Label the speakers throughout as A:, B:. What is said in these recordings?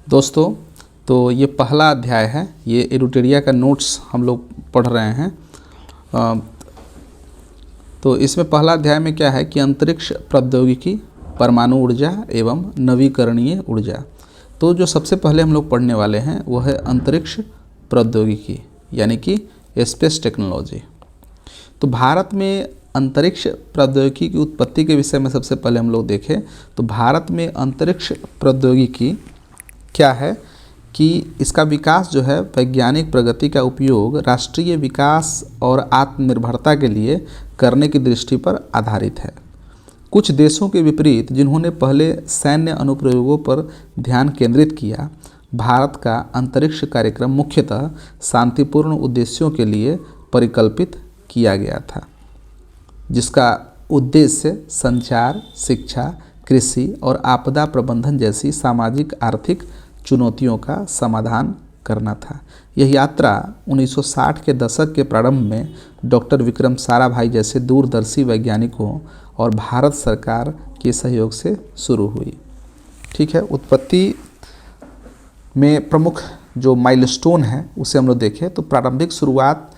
A: दोस्तों, तो ये पहला अध्याय है। ये एरुटेरिया का नोट्स हम लोग पढ़ रहे हैं। तो इसमें पहला अध्याय में क्या है कि अंतरिक्ष प्रौद्योगिकी, परमाणु ऊर्जा एवं नवीकरणीय ऊर्जा। तो जो सबसे पहले हम लोग पढ़ने वाले हैं वो है अंतरिक्ष प्रौद्योगिकी यानी कि स्पेस टेक्नोलॉजी। तो भारत में अंतरिक्ष प्रौद्योगिकी की उत्पत्ति के विषय में सबसे पहले हम लोग देखें तो भारत में अंतरिक्ष प्रौद्योगिकी क्या है कि इसका विकास जो है वैज्ञानिक प्रगति का उपयोग राष्ट्रीय विकास और आत्मनिर्भरता के लिए करने की दृष्टि पर आधारित है। कुछ देशों के विपरीत जिन्होंने पहले सैन्य अनुप्रयोगों पर ध्यान केंद्रित किया, भारत का अंतरिक्ष कार्यक्रम मुख्यतः शांतिपूर्ण उद्देश्यों के लिए परिकल्पित किया गया था, जिसका उद्देश्य संचार, शिक्षा, कृषि और आपदा प्रबंधन जैसी सामाजिक आर्थिक चुनौतियों का समाधान करना था। यह यात्रा 1960 के दशक के प्रारंभ में डॉक्टर विक्रम साराभाई जैसे दूरदर्शी वैज्ञानिकों और भारत सरकार के सहयोग से शुरू हुई। ठीक है, उत्पत्ति में प्रमुख जो माइलस्टोन है उसे हम लोग देखें तो प्रारंभिक शुरुआत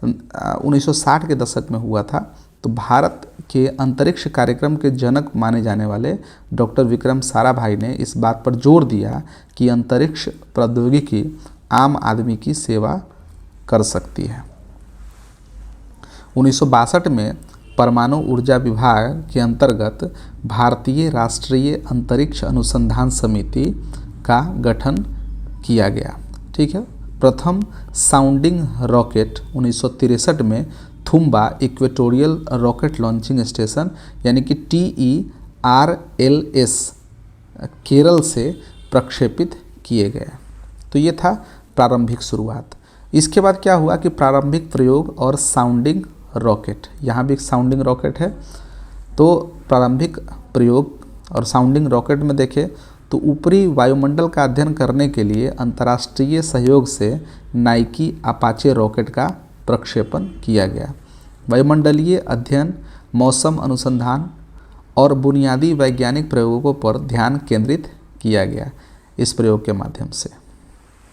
A: 1960 के दशक में हुआ था। तो भारत के अंतरिक्ष कार्यक्रम के जनक माने जाने वाले डॉक्टर विक्रम साराभाई ने इस बात पर जोर दिया कि अंतरिक्ष प्रौद्योगिकी आम आदमी की सेवा कर सकती है। 1962 में परमाणु ऊर्जा विभाग के अंतर्गत भारतीय राष्ट्रीय अंतरिक्ष अनुसंधान समिति का गठन किया गया। ठीक है, प्रथम साउंडिंग रॉकेट 1963 में Thumba equatorial rocket launching station यानी कि TERLS केरल से प्रक्षेपित किए गए। तो ये था प्रारंभिक शुरुआत। इसके बाद क्या हुआ कि प्रारंभिक प्रयोग और साउंडिंग रॉकेट, यहाँ भी एक साउंडिंग रॉकेट है। तो प्रारंभिक प्रयोग और साउंडिंग रॉकेट में देखें तो ऊपरी वायुमंडल का अध्ययन करने के लिए अंतर्राष्ट्रीय सहयोग से नाइकी अपाचे रॉकेट का प्रक्षेपण किया गया। वायुमंडलीय अध्ययन, मौसम अनुसंधान और बुनियादी वैज्ञानिक प्रयोगों पर ध्यान केंद्रित किया गया इस प्रयोग के माध्यम से।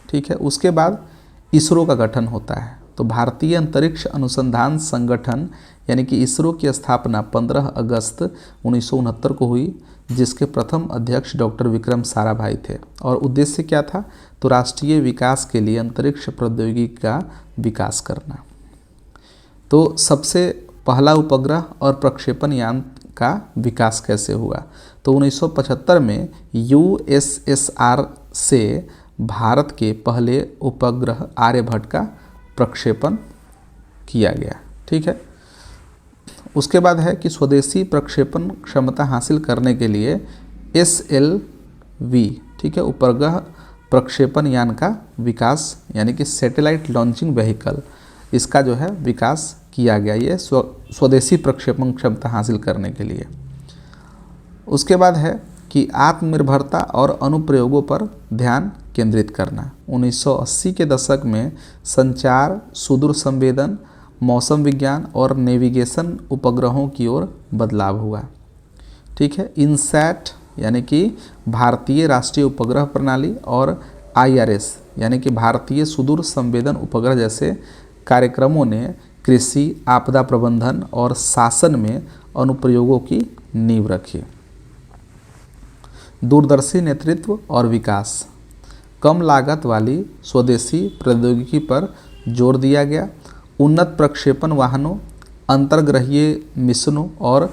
A: ठीक है, उसके बाद इसरो का गठन होता है। तो भारतीय अंतरिक्ष अनुसंधान संगठन यानी कि इसरो की स्थापना 15 अगस्त 1969 को हुई, जिसके प्रथम अध्यक्ष डॉक्टर विक्रम साराभाई थे। और उद्देश्य क्या था? तो राष्ट्रीय विकास के लिए अंतरिक्ष प्रौद्योगिकी का विकास करना। तो सबसे पहला उपग्रह और प्रक्षेपण यान का विकास कैसे हुआ? तो 1975 में USSR से भारत के पहले उपग्रह आर्यभट्ट का प्रक्षेपण किया गया। ठीक है, उसके बाद है कि स्वदेशी प्रक्षेपण क्षमता हासिल करने के लिए SLV, ठीक है, उपग्रह प्रक्षेपण यान का विकास यानी कि सैटेलाइट लॉन्चिंग व्हीकल, इसका जो है विकास किया गया, ये स्वदेशी प्रक्षेपण क्षमता हासिल करने के लिए। उसके बाद है कि आत्मनिर्भरता और अनुप्रयोगों पर ध्यान केंद्रित करना। 1980 के दशक में संचार, सुदूर संवेदन, मौसम विज्ञान और नेविगेशन उपग्रहों की ओर बदलाव हुआ। ठीक है, इनसैट यानी कि भारतीय राष्ट्रीय उपग्रह प्रणाली और IRS यानी कि भारतीय सुदूर संवेदन उपग्रह जैसे कार्यक्रमों ने कृषि, आपदा प्रबंधन और शासन में अनुप्रयोगों की नींव रखी। दूरदर्शी नेतृत्व और विकास, कम लागत वाली स्वदेशी प्रौद्योगिकी पर जोर दिया गया। उन्नत प्रक्षेपण वाहनों, अंतर्ग्रहीय मिशनों और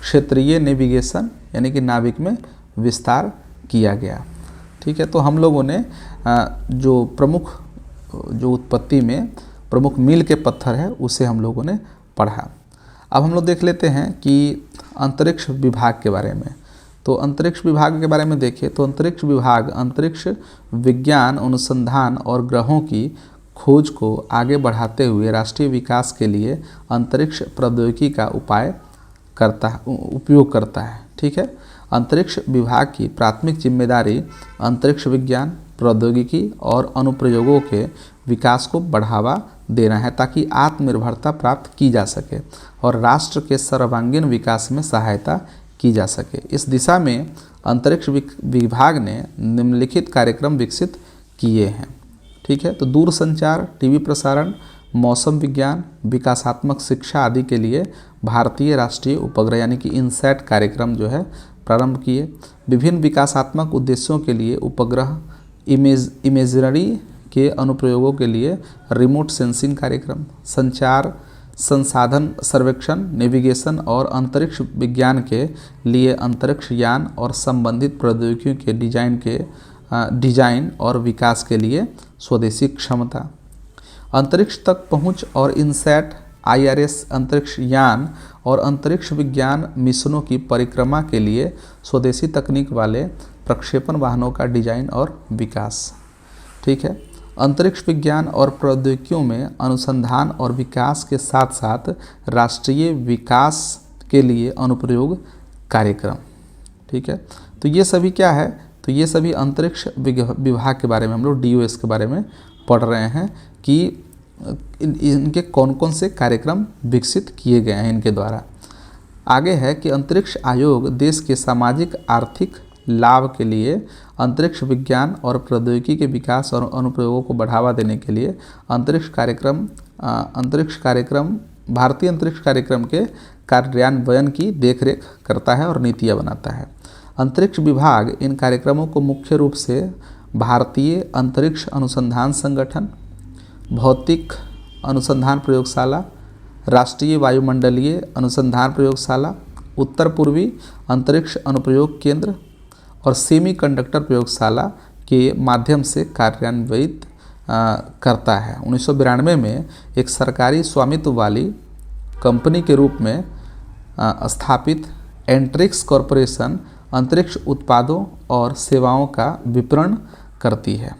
A: क्षेत्रीय नेविगेशन यानी कि नाविक में विस्तार किया गया। ठीक है, तो हम लोगों ने जो प्रमुख जो उत्पत्ति में प्रमुख मील के पत्थर है उसे हम लोगों ने पढ़ा। अब हम लोग देख लेते हैं कि अंतरिक्ष विभाग के बारे में। तो अंतरिक्ष विभाग के बारे में देखें तो अंतरिक्ष विभाग अंतरिक्ष विज्ञान अनुसंधान और ग्रहों की खोज को आगे बढ़ाते हुए राष्ट्रीय विकास के लिए अंतरिक्ष प्रौद्योगिकी का उपयोग करता है। ठीक है, अंतरिक्ष विभाग की प्राथमिक जिम्मेदारी अंतरिक्ष विज्ञान, प्रौद्योगिकी और अनुप्रयोगों के विकास को बढ़ावा देना है ताकि आत्मनिर्भरता प्राप्त की जा सके और राष्ट्र के सर्वांगीण विकास में सहायता की जा सके। इस दिशा में अंतरिक्ष विभाग ने निम्नलिखित कार्यक्रम विकसित किए हैं। ठीक है, तो दूरसंचार, टीवी प्रसारण, मौसम विज्ञान, विकासात्मक शिक्षा आदि के लिए भारतीय राष्ट्रीय उपग्रह यानी कि इनसैट कार्यक्रम जो है प्रारंभ किए। विभिन्न विकासात्मक उद्देश्यों के लिए उपग्रह इमेजरी के अनुप्रयोगों के लिए रिमोट सेंसिंग कार्यक्रम, संचार संसाधन सर्वेक्षण, नेविगेशन और अंतरिक्ष विज्ञान के लिए अंतरिक्ष यान और संबंधित प्रौद्योगिकियों के डिजाइन और विकास के लिए स्वदेशी क्षमता, अंतरिक्ष तक पहुंच और इनसैट IRS अंतरिक्ष यान और अंतरिक्ष विज्ञान मिशनों की परिक्रमा के लिए स्वदेशी तकनीक वाले प्रक्षेपण वाहनों का डिजाइन और विकास। ठीक है, अंतरिक्ष विज्ञान और प्रौद्योगिकियों में अनुसंधान और विकास के साथ साथ राष्ट्रीय विकास के लिए अनुप्रयोग कार्यक्रम। ठीक है, तो ये सभी क्या है, तो ये सभी अंतरिक्ष विभाग के बारे में हम लोग DOS के बारे में पढ़ रहे हैं कि इनके कौन कौन से कार्यक्रम विकसित किए गए हैं इनके द्वारा। आगे है कि अंतरिक्ष आयोग देश के सामाजिक आर्थिक लाभ के लिए अंतरिक्ष विज्ञान और प्रौद्योगिकी के विकास और अनुप्रयोगों को बढ़ावा देने के लिए भारतीय अंतरिक्ष कार्यक्रम के कार्यान्वयन की देखरेख करता है और नीतियाँ बनाता है। अंतरिक्ष विभाग इन कार्यक्रमों को मुख्य रूप से भारतीय अंतरिक्ष अनुसंधान संगठन, भौतिक अनुसंधान प्रयोगशाला, राष्ट्रीय वायुमंडलीय अनुसंधान प्रयोगशाला, उत्तर पूर्वी अंतरिक्ष अनुप्रयोग केंद्र और सेमीकंडक्टर प्रयोगशाला के माध्यम से कार्यान्वित करता है। 1992 में एक सरकारी स्वामित्व वाली कंपनी के रूप में स्थापित एंट्रिक्स कॉरपोरेशन अंतरिक्ष उत्पादों और सेवाओं का विपणन करती है।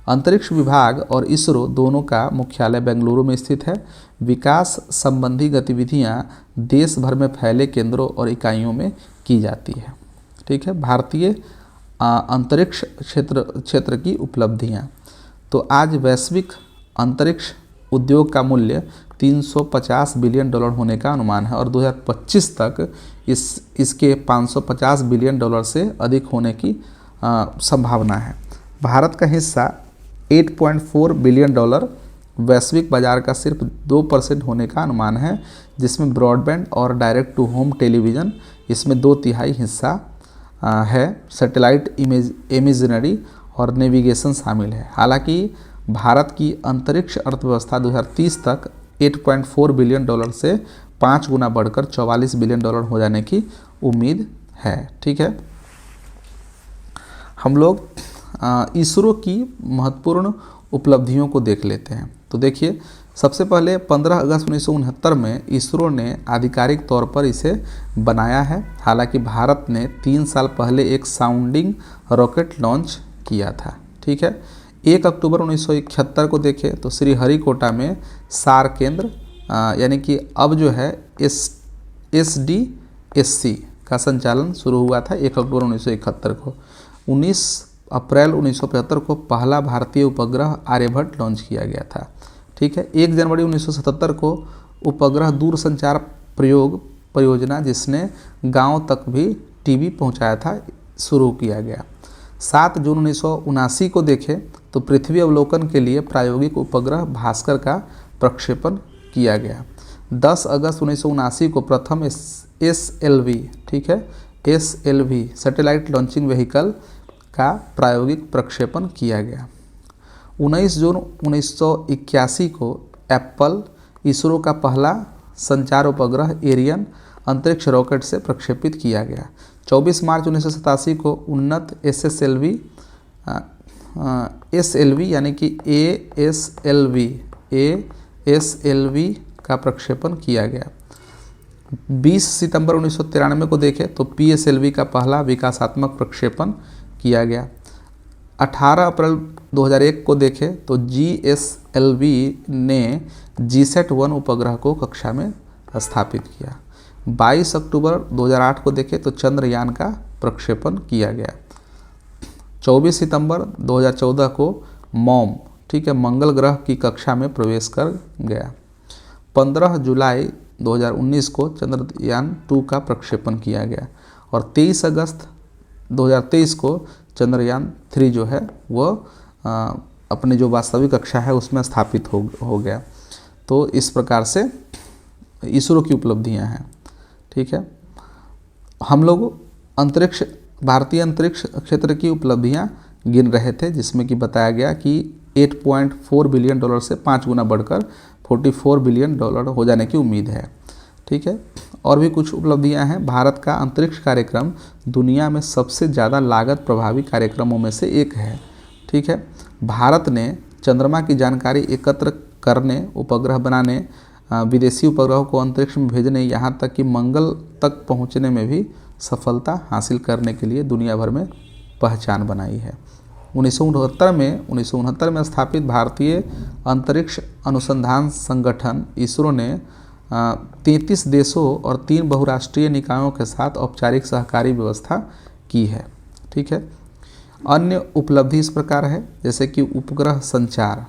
A: अंतरिक्ष विभाग और इसरो दोनों का मुख्यालय बेंगलुरु में स्थित है। विकास संबंधी गतिविधियां देश भर में फैले केंद्रों और इकाइयों में की जाती है। ठीक है, भारतीय अंतरिक्ष क्षेत्र की उपलब्धियां। तो आज वैश्विक अंतरिक्ष उद्योग का मूल्य $350 बिलियन होने का अनुमान है और 2025 तक इसके $550 बिलियन से अधिक होने की संभावना है। भारत का हिस्सा $8.4 बिलियन वैश्विक बाजार का सिर्फ 2% होने का अनुमान है, जिसमें ब्रॉडबैंड और डायरेक्ट टू होम टेलीविज़न इसमें 2/3 हिस्सा है। सैटेलाइट इमेजरी और नेविगेशन शामिल है। हालांकि भारत की अंतरिक्ष अर्थव्यवस्था 2030 तक $8.4 बिलियन से 5 गुना बढ़कर $44 बिलियन हो जाने की उम्मीद है। ठीक है, हम लोग इसरो की महत्वपूर्ण उपलब्धियों को देख लेते हैं। तो देखिए, सबसे पहले 15 अगस्त 1969 में इसरो ने आधिकारिक तौर पर इसे बनाया है। हालांकि भारत ने 3 साल पहले एक साउंडिंग रॉकेट लॉन्च किया था। ठीक है, 1 अक्टूबर 1971 को देखें तो श्रीहरिकोटा में सार केंद्र यानी कि अब जो है SDSC का संचालन शुरू हुआ था 1 अक्टूबर 1971 को। 19 अप्रैल 1975 को पहला भारतीय उपग्रह आर्यभट्ट लॉन्च किया गया था। ठीक है, 1 जनवरी 1977 को उपग्रह दूरसंचार परियोजना, जिसने गांव तक भी टीवी पहुंचाया था, शुरू किया गया। 7 जून 1979 को देखें तो पृथ्वी अवलोकन के लिए प्रायोगिक उपग्रह भास्कर का प्रक्षेपण किया गया। 10 अगस्त 1979 को प्रथम SLV, ठीक है, SLV सैटेलाइट लॉन्चिंग व्हीकल का प्रायोगिक प्रक्षेपण किया गया। 19 जून 1981 को एप्पल इसरो का पहला संचार उपग्रह एरियन अंतरिक्ष रॉकेट से प्रक्षेपित किया गया। 24 मार्च 1987 को उन्नत SLV यानी कि ASLV का प्रक्षेपण किया गया। 20 सितंबर 1993 को देखें तो PSLV का पहला विकासात्मक प्रक्षेपण किया गया। 18 अप्रैल 2001 को देखें तो GSLV ने GSAT-1 उपग्रह को कक्षा में स्थापित किया। 22 अक्टूबर 2008 को देखें तो चंद्रयान का प्रक्षेपण किया गया। 24 सितंबर 2014 को मॉम, ठीक है, मंगल ग्रह की कक्षा में प्रवेश कर गया। 15 जुलाई 2019 को चंद्रयान 2 का प्रक्षेपण किया गया। और 23 अगस्त 2023 को चंद्रयान 3 जो है वो अपने जो वास्तविक कक्षा है उसमें स्थापित हो गया। तो इस प्रकार से इसरो की उपलब्धियां हैं। ठीक है, हम लोग भारतीय अंतरिक्ष क्षेत्र की उपलब्धियां गिन रहे थे, जिसमें कि बताया गया कि 8.4 बिलियन डॉलर से 5 गुना बढ़कर 44 बिलियन डॉलर हो जाने की उम्मीद है। ठीक है, और भी कुछ उपलब्धियां हैं। भारत का अंतरिक्ष कार्यक्रम दुनिया में सबसे ज़्यादा लागत प्रभावी कार्यक्रमों में से एक है। ठीक है, भारत ने चंद्रमा की जानकारी एकत्र करने, उपग्रह बनाने, विदेशी उपग्रहों को अंतरिक्ष में भेजने, यहाँ तक कि मंगल तक पहुँचने में भी सफलता हासिल करने के लिए दुनिया भर में पहचान बनाई है। 1969 में स्थापित भारतीय अंतरिक्ष अनुसंधान संगठन इसरो ने 33 देशों और 3 बहुराष्ट्रीय निकायों के साथ औपचारिक सहकारी व्यवस्था की है। ठीक है, अन्य उपलब्धि इस प्रकार है, जैसे कि उपग्रह संचार।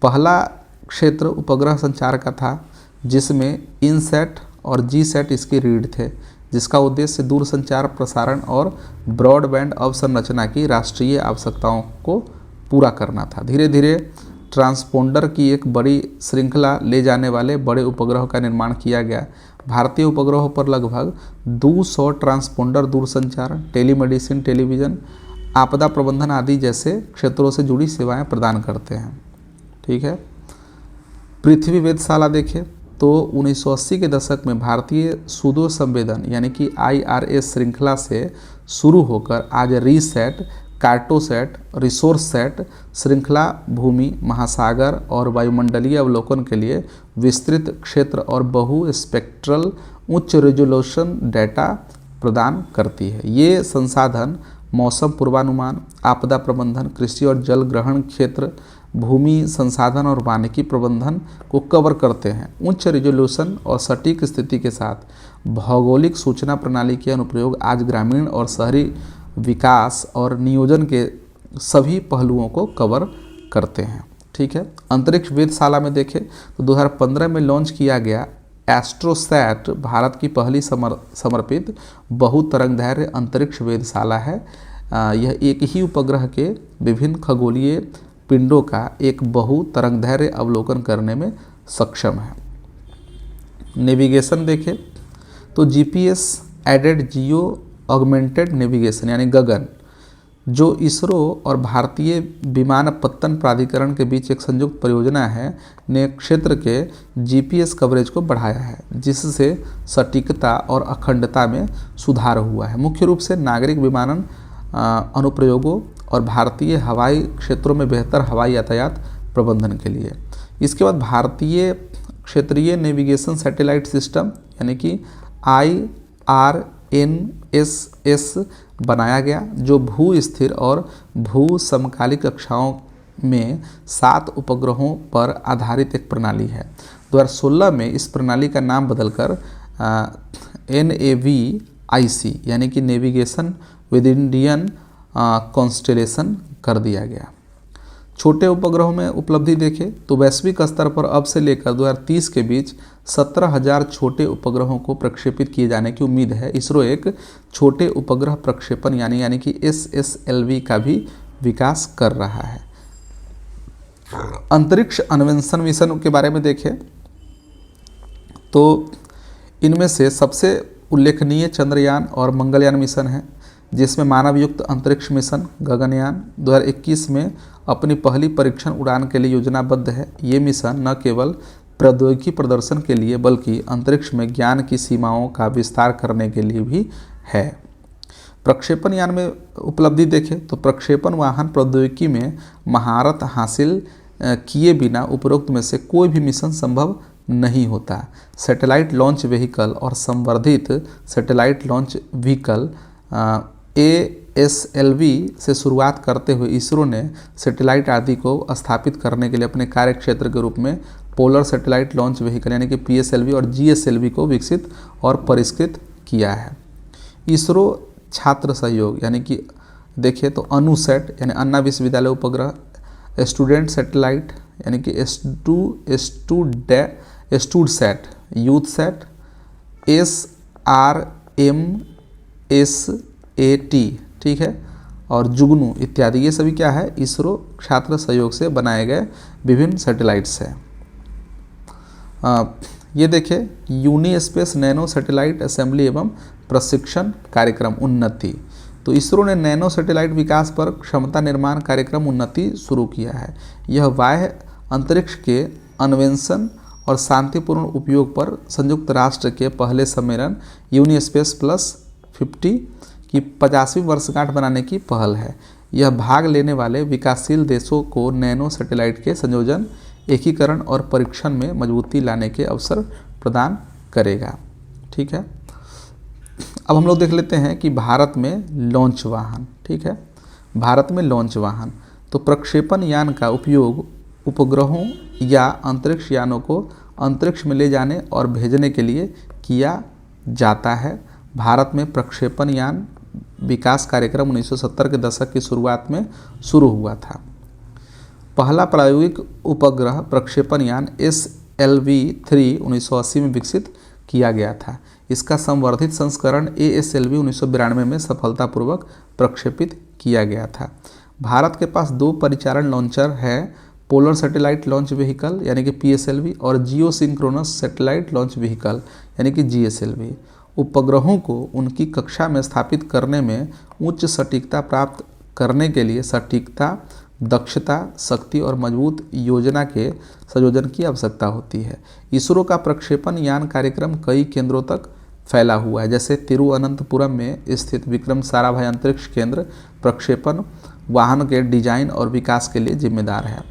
A: पहला क्षेत्र उपग्रह संचार का था, जिसमें इनसैट और जीसैट इसके रीढ़ थे, जिसका उद्देश्य दूरसंचार प्रसारण और ब्रॉडबैंड अवसंरचना की राष्ट्रीय आवश्यकताओं को पूरा करना था। धीरे धीरे ट्रांसपोंडर की एक बड़ी श्रृंखला ले जाने वाले बड़े उपग्रह का निर्माण किया गया। भारतीय उपग्रहों पर लगभग 200 ट्रांसपोंडर दूरसंचार, टेलीमेडिसिन, टेलीविज़न, आपदा प्रबंधन आदि जैसे क्षेत्रों से जुड़ी सेवाएं प्रदान करते हैं। ठीक है, पृथ्वी वेधशाला देखें तो 1980 के दशक में भारतीय सूदो संवेदन यानी कि IRS श्रृंखला से शुरू होकर आज रीसैट, कार्टोसैट, रिसोर्स सेट श्रृंखला भूमि, महासागर और वायुमंडलीय अवलोकन के लिए विस्तृत क्षेत्र और बहु स्पेक्ट्रल उच्च रेजोल्यूशन डेटा प्रदान करती है। ये संसाधन मौसम पूर्वानुमान, आपदा प्रबंधन, कृषि और जल ग्रहण क्षेत्र, भूमि संसाधन और वानिकी प्रबंधन को कवर करते हैं। उच्च रिजोल्यूशन और सटीक स्थिति के साथ भौगोलिक सूचना प्रणाली के अनुप्रयोग आज ग्रामीण और शहरी विकास और नियोजन के सभी पहलुओं को कवर करते हैं। ठीक है, अंतरिक्ष वेधशाला में देखें तो 2015 में लॉन्च किया गया एस्ट्रोसैट भारत की पहली समर्पित बहुतरंगदैर्घ्य अंतरिक्ष वेधशाला है। यह एक ही उपग्रह के विभिन्न खगोलीय पिंडों का एक बहुतरंगदैर्घ्य अवलोकन करने में सक्षम है। नेविगेशन देखें तो GPS added geo augmented navigation यानी गगन, जो इसरो और भारतीय विमानपत्तन प्राधिकरण के बीच एक संयुक्त परियोजना है, ने क्षेत्र के GPS कवरेज को बढ़ाया है, जिससे सटीकता और अखंडता में सुधार हुआ है। मुख्य रूप से नागरिक विमानन अनुप्रयोगों और भारतीय हवाई क्षेत्रों में बेहतर हवाई यातायात प्रबंधन के लिए। इसके बाद भारतीय क्षेत्रीय नेविगेशन सैटेलाइट सिस्टम यानी कि IRNSS बनाया गया, जो भू स्थिर और भू समकालिक कक्षाओं में 7 उपग्रहों पर आधारित एक प्रणाली है। 2016 में इस प्रणाली का नाम बदलकर NAVIC यानी कि नेविगेशन विद इंडियन कॉन्स्टेलेशन कर दिया गया। छोटे उपग्रहों में उपलब्धि देखें तो वैश्विक स्तर पर अब से लेकर 2030 के बीच 17,000 छोटे उपग्रहों को प्रक्षेपित किए जाने की उम्मीद है। इसरो एक छोटे उपग्रह प्रक्षेपण यानी कि SSLV का भी विकास कर रहा है। अंतरिक्ष अन्वेषण मिशन के बारे में देखें तो इनमें से सबसे उल्लेखनीय चंद्रयान और मंगलयान मिशन है, जिसमें मानवयुक्त अंतरिक्ष मिशन गगनयान 2021 में अपनी पहली परीक्षण उड़ान के लिए योजनाबद्ध है। ये मिशन न केवल प्रौद्योगिकी प्रदर्शन के लिए बल्कि अंतरिक्ष में ज्ञान की सीमाओं का विस्तार करने के लिए भी है। प्रक्षेपण यान में उपलब्धि देखें तो प्रक्षेपण वाहन प्रौद्योगिकी में महारत हासिल किए बिना उपरोक्त में से कोई भी मिशन संभव नहीं होता। सैटेलाइट लॉन्च व्हीकल और संवर्धित सैटेलाइट लॉन्च व्हीकल ASLV से शुरुआत करते हुए इसरो ने सैटेलाइट आदि को स्थापित करने के लिए अपने कार्य क्षेत्र के रूप में पोलर सैटेलाइट लॉन्च व्हीकल यानी कि PSLV और GSLV को विकसित और परिष्कृत किया है। इसरो छात्र सहयोग यानी कि देखिए तो अनुसैट यानी अन्ना विश्वविद्यालय उपग्रह, स्टूडेंट सैटेलाइट यानी कि स्टूडसैट, यूथसैट, SRM SAT, ठीक है, और जुगनू इत्यादि, ये सभी क्या है, इसरो छात्र सहयोग से बनाए गए विभिन्न सैटेलाइट्स हैं। ये देखिए UNISPACE nano satellite assembly एवं प्रशिक्षण कार्यक्रम उन्नति। तो इसरो ने नैनो सैटेलाइट विकास पर क्षमता निर्माण कार्यक्रम उन्नति शुरू किया है। यह बाह्य अंतरिक्ष के अन्वेषण और शांतिपूर्ण उपयोग पर संयुक्त राष्ट्र के पहले सम्मेलन यूनी स्पेस प्लस 50 की 50वीं वर्षगांठ बनाने की पहल है। यह भाग लेने वाले विकासशील देशों को नैनो सैटेलाइट के संयोजन, एकीकरण और परीक्षण में मजबूती लाने के अवसर प्रदान करेगा। ठीक है, अब हम लोग देख लेते हैं कि भारत में लॉन्च वाहन। ठीक है, भारत में लॉन्च वाहन, तो प्रक्षेपण यान का उपयोग उपग्रहों या अंतरिक्ष यानों को अंतरिक्ष में ले जाने और भेजने के लिए किया जाता है। भारत में प्रक्षेपण यान विकास कार्यक्रम 1970 के दशक की शुरुआत में शुरू हुआ था। पहला प्रायोगिक उपग्रह प्रक्षेपण यान SLV-3 1980 में विकसित किया गया था। इसका संवर्धित संस्करण ASLV 1992 में सफलतापूर्वक प्रक्षेपित किया गया था। भारत के पास 2 परिचालन लॉन्चर है, पोलर सैटेलाइट लॉन्च व्हीकल यानी कि PSLV और जियो सिंक्रोनस सैटेलाइट लॉन्च व्हीकल यानी कि GSLV। उपग्रहों को उनकी कक्षा में स्थापित करने में उच्च सटीकता प्राप्त करने के लिए सटीकता, दक्षता, शक्ति और मजबूत योजना के संयोजन की आवश्यकता होती है। इसरो का प्रक्षेपण यान कार्यक्रम कई केंद्रों तक फैला हुआ है, जैसे तिरुवनंतपुरम में स्थित विक्रम साराभाई अंतरिक्ष केंद्र प्रक्षेपण वाहन के डिजाइन और विकास के लिए जिम्मेदार है।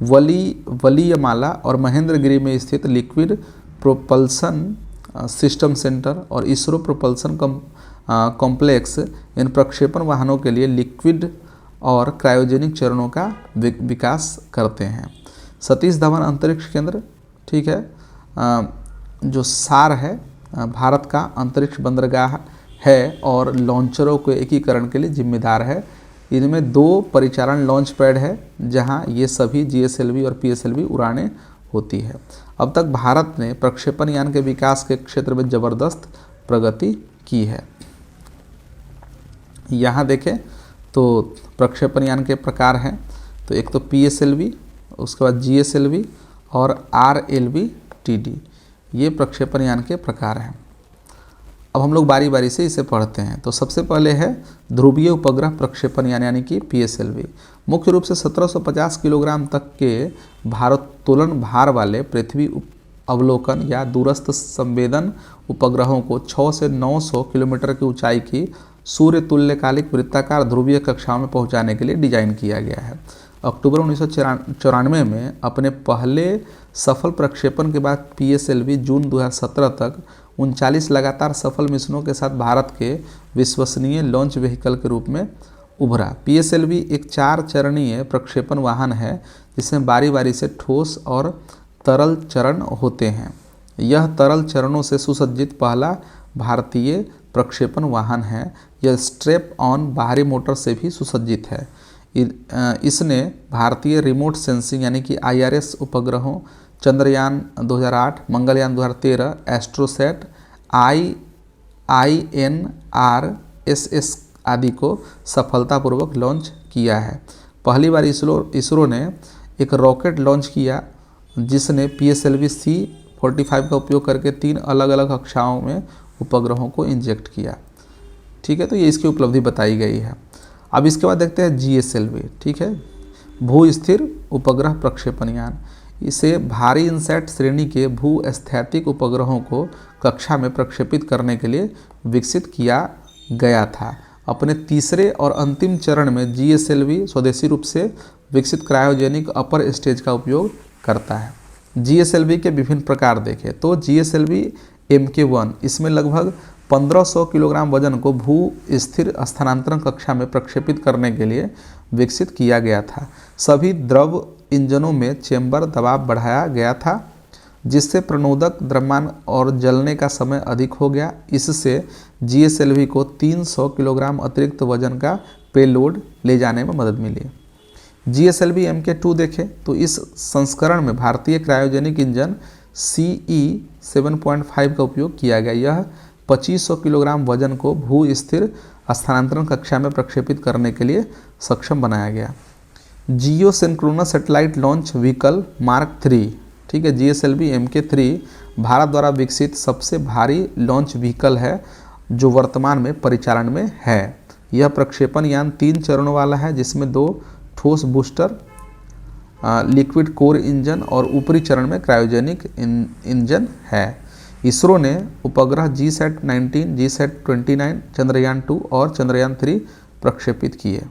A: वलीयमाला और महेंद्रगिरी में स्थित लिक्विड प्रोपल्सन सिस्टम सेंटर और इसरो प्रोपल्सन कॉम्प्लेक्स इन प्रक्षेपण वाहनों के लिए लिक्विड और क्रायोजेनिक चरणों का विकास करते हैं। सतीश धवन अंतरिक्ष केंद्र, ठीक है, जो सार है, भारत का अंतरिक्ष बंदरगाह है और लॉन्चरों के एकीकरण के लिए जिम्मेदार है। इनमें 2 परिचालन लॉन्च पैड है जहां ये सभी GSLV और PSLV उड़ानें होती है। अब तक भारत ने प्रक्षेपण यान के विकास के क्षेत्र में जबरदस्त प्रगति की है। यहाँ देखें तो प्रक्षेपण यान के प्रकार हैं, तो एक तो PSLV, उसके बाद GSLV और RLV-TD, ये प्रक्षेपण यान के प्रकार हैं। अब हम लोग बारी बारी से इसे पढ़ते हैं। तो सबसे पहले है ध्रुवीय उपग्रह प्रक्षेपण यान यानी कि PSLV। मुख्य रूप से 1750 किलोग्राम तक के भारोत्तोलन भार वाले पृथ्वी अवलोकन या दूरस्थ संवेदन उपग्रहों को 6 से 900 किलोमीटर की ऊंचाई की सूर्य तुल्यकालिक वृत्ताकार ध्रुवीय कक्षाओं में पहुंचाने के लिए डिजाइन किया गया है। अक्टूबर 1994 में अपने पहले सफल प्रक्षेपण के बाद PSLV जून 2017 तक 39 लगातार सफल मिशनों के साथ भारत के विश्वसनीय लॉन्च व्हीकल के रूप में उभरा। PSLV एक 4 चरणीय प्रक्षेपण वाहन है जिसमें बारी बारी से ठोस और तरल चरण होते हैं। यह तरल चरणों से सुसज्जित पहला भारतीय प्रक्षेपण वाहन है। यह स्ट्रैप ऑन बाहरी मोटर से भी सुसज्जित है। इसने भारतीय रिमोट सेंसिंग यानी कि IRS उपग्रहों, चंद्रयान 2008, मंगलयान 2013, एस्ट्रोसैट, INRSS आदि को सफलतापूर्वक लॉन्च किया है। पहली बार इसरो ने एक रॉकेट लॉन्च किया जिसने PSLV-C-45 का उपयोग करके 3 अलग अलग कक्षाओं में उपग्रहों को इंजेक्ट किया। ठीक है, तो ये इसकी उपलब्धि बताई गई है। अब इसके बाद देखते हैं GSLV, ठीक है, भू स्थिर उपग्रह प्रक्षेपण यान। इसे भारी इनसैट श्रेणी के भू-स्थैतिक उपग्रहों को कक्षा में प्रक्षेपित करने के लिए विकसित किया गया था। अपने तीसरे और अंतिम चरण में GSLV स्वदेशी रूप से विकसित क्रायोजेनिक अपर स्टेज का उपयोग करता है। GSLV के विभिन्न प्रकार देखें तो GSLV MK1, इसमें लगभग 1500 किलोग्राम वजन को भू स्थिर स्थानांतरण कक्षा में प्रक्षेपित करने के लिए विकसित किया गया था। सभी द्रव इंजनों में चेंबर दबाव बढ़ाया गया था जिससे प्रणोदक द्रव्यमान और जलने का समय अधिक हो गया। इससे GSLV को 300 किलोग्राम अतिरिक्त वजन का पेलोड ले जाने में मदद मिली। GSLV MK2 देखें तो इस संस्करण में भारतीय क्रायोजेनिक इंजन CE 7.5 का उपयोग किया गया। यह 2500 किलोग्राम वजन को भू स्थिर स्थानांतरण कक्षा में प्रक्षेपित करने के लिए सक्षम बनाया गया। Geosynchronous satellite launch vehicle mark 3, ठीक है, GSLV Mk3 भारत द्वारा विकसित सबसे भारी लॉन्च व्हीकल है जो वर्तमान में परिचालन में है। यह प्रक्षेपण यान 3 चरणों वाला है, जिसमें 2 ठोस बूस्टर लिक्विड कोर इंजन और ऊपरी चरण में क्रायोजेनिक इंजन है। इसरो ने उपग्रह GSAT-19, GSAT-29, चंद्रयान 2 और चंद्रयान 3 प्रक्षेपित किए।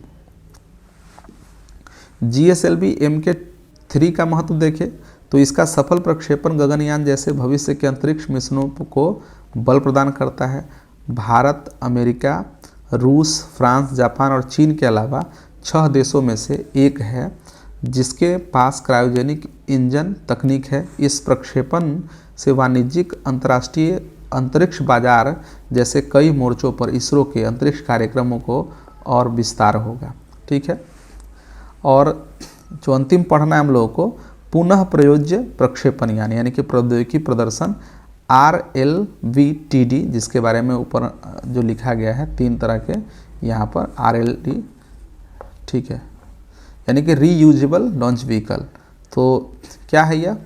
A: GSLV Mk3 का महत्व देखें तो इसका सफल प्रक्षेपण गगनयान जैसे भविष्य के अंतरिक्ष मिशनों को बल प्रदान करता है। भारत, अमेरिका, रूस, फ्रांस, जापान और चीन के अलावा 6 देशों में से एक है जिसके पास क्रायोजेनिक इंजन तकनीक है। इस प्रक्षेपण से वाणिज्यिक अंतर्राष्ट्रीय अंतरिक्ष बाजार जैसे कई मोर्चों पर इसरो के अंतरिक्ष कार्यक्रमों को और विस्तार होगा। ठीक है, और जो अंतिम पढ़ना है हम लोगों को, पुनः प्रयोज्य प्रक्षेपण यान यानी कि प्रौद्योगिकी प्रदर्शन RLVTD, जिसके बारे में ऊपर जो लिखा गया है 3 तरह के यहाँ पर RLD, ठीक है, यानी कि रीयूजेबल लॉन्च व्हीकल। तो क्या है यह?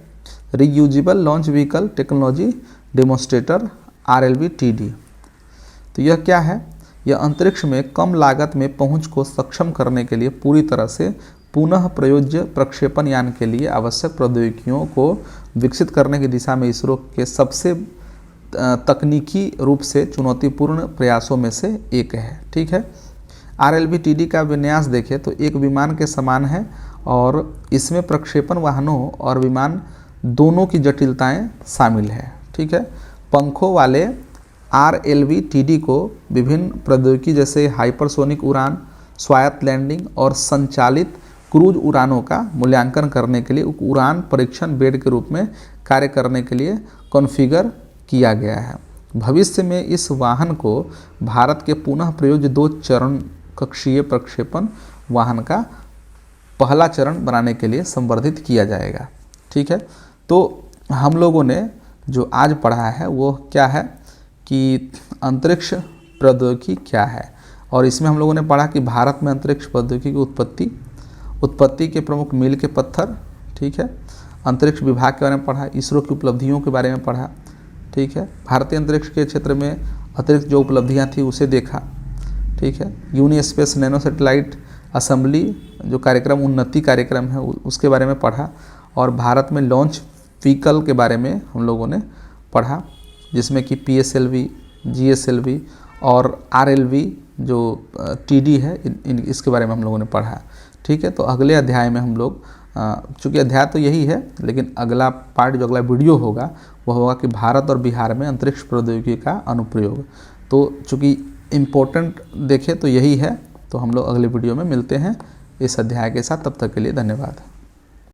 A: Reusable launch vehicle technology demonstrator RLVTD। तो यह क्या है? यह अंतरिक्ष में कम लागत में पहुंच को सक्षम करने के लिए पूरी तरह से पुनः प्रयोज्य प्रक्षेपण यान के लिए आवश्यक प्रौद्योगिकियों को विकसित करने की दिशा में इसरो के सबसे तकनीकी रूप से चुनौतीपूर्ण प्रयासों में से एक है। ठीक है, RLVTD का विन्यास देखें तो एक विमान के समान है और इसमें प्रक्षेपण वाहनों और विमान दोनों की जटिलताएं शामिल है। ठीक है, पंखों वाले RLVTD को विभिन्न प्रौद्योगिकी जैसे हाइपरसोनिक उड़ान, स्वायत्त लैंडिंग और संचालित क्रूज उड़ानों का मूल्यांकन करने के लिए उड़ान परीक्षण बेड के रूप में कार्य करने के लिए कॉन्फ़िगर किया गया है। भविष्य में इस वाहन को भारत के पुनः प्रयोज्य 2 चरण कक्षीय प्रक्षेपण वाहन का पहला चरण बनाने के लिए संवर्धित किया जाएगा। ठीक है, तो हम लोगों ने जो आज पढ़ा है वो क्या है कि अंतरिक्ष प्रौद्योगिकी क्या है, और इसमें हम लोगों ने पढ़ा कि भारत में अंतरिक्ष प्रौद्योगिकी की उत्पत्ति के प्रमुख मील के पत्थर, ठीक है, अंतरिक्ष विभाग के बारे में पढ़ा, इसरो की उपलब्धियों के बारे में पढ़ा। ठीक है, भारतीय अंतरिक्ष के क्षेत्र में अतिरिक्त जो उपलब्धियां थी उसे देखा। ठीक है, यूनिस्पेस नैनो सैटेलाइट असेंबली जो कार्यक्रम उन्नति कार्यक्रम है उसके बारे में पढ़ा, और भारत में लॉन्च व्हीकल के बारे में हम लोगों ने पढ़ा, जिसमें कि PSLV, GSLV और RLV जो TD है इसके बारे में हम लोगों ने पढ़ा। ठीक है, तो अगले अध्याय में हम लोग, चूँकि अध्याय तो यही है लेकिन अगला पार्ट जो अगला वीडियो होगा वह होगा कि भारत और बिहार में अंतरिक्ष प्रौद्योगिकी का अनुप्रयोग। तो चूँकि इम्पोर्टेंट देखें तो यही है, तो हम लोग अगले वीडियो में मिलते हैं इस अध्याय के साथ। तब तक के लिए धन्यवाद।